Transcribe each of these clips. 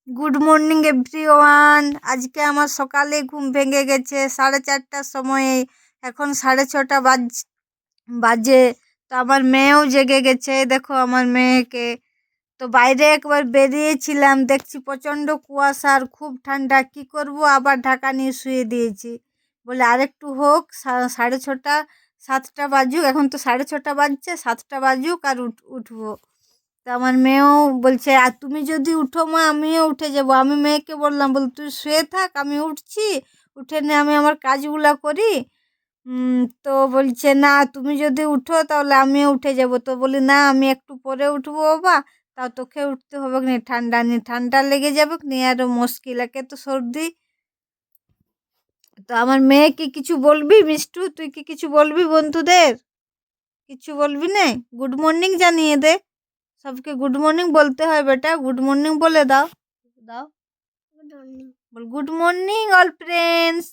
Good morning everyone. আজকে আমার সকালে ঘুম ভেঙে গেছে 4:30টার সময়ে। এখন 6:30 বাজে। তো আমার মেয়েও জেগে গেছে, দেখো আমার মেয়েকে। তো বাইরে একবার বেরিয়েছিলাম, দেখছি প্রচণ্ড কুয়াশা আর খুব ঠান্ডা। কি করব, আবার ঢাকা নিয়ে শুয়ে দিয়েছি। বলে আরেকটু হোক, 6:30, 7টা বাজুক। এখন তো 6:30 বাজছে, 7টা বাজুক আর উঠবো। তা আমার মেয়েও বলছে, আর তুমি যদি উঠো মা আমিও উঠে যাব। আমি মেয়েকে বললাম, তুই শুয়ে থাক, আমি উঠছি, উঠে নিয়ে আমি আমার কাজগুলা করি। তো বলছে, না তুমি যদি উঠো তাহলে আমিও উঠে যাব। তো বলি, না আমি একটু পরে উঠবো বাবা। তাও তোকে উঠতে হবে না, ঠান্ডা লেগে যাবে নি, আরো মুশকিল, একে তো সর্দি। তো আমার মেয়ে কি কিছু বলবি মিষ্টু? তুই কি কিছু বলবি বন্ধুদের? কিছু বলবি না? গুড মর্নিং জানিয়ে দে। सबके गुड मॉर्निंग बोलते हैं बेटा, गुड मॉर्निंग बोले दाओ। दाओ गुड मॉर्निंग बोल, गुड मॉर्निंग ऑल फ्रेंड्स।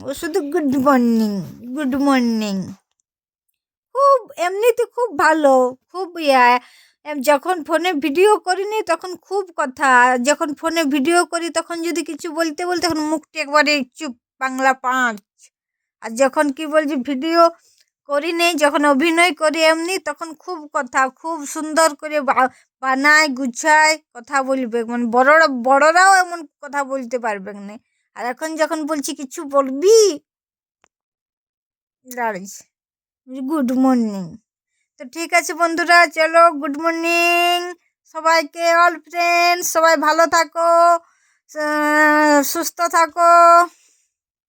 ও শুধু গুড মর্নিং, গুড মর্নিং। খুব এমনিতে খুব ভালো, খুব যখন ফোনে ভিডিও করিনি তখন খুব কথা, যখন ফোনে ভিডিও করি তখন যদি কিছু বলতে বলতে তখন মুখটা একবারে চুপ, বাংলা 5। আর যখন কি বলছি ভিডিও করি নেই, যখন অভিনয় করি এমনি, তখন খুব কথা, খুব সুন্দর করে বানায় গুছায় কথা বলবে, মানে বড়রাও এমন কথা বলতে পারবে না। আর এখন যখন বলছি কিছু বলবি, দাঁড়িয়েছে গুড মর্নিং। তো ঠিক আছে বন্ধুরা, চলো গুড মর্নিং সবাইকে, অল ফ্রেন্ডস সবাই ভালো থাকো, সুস্থ থাকো।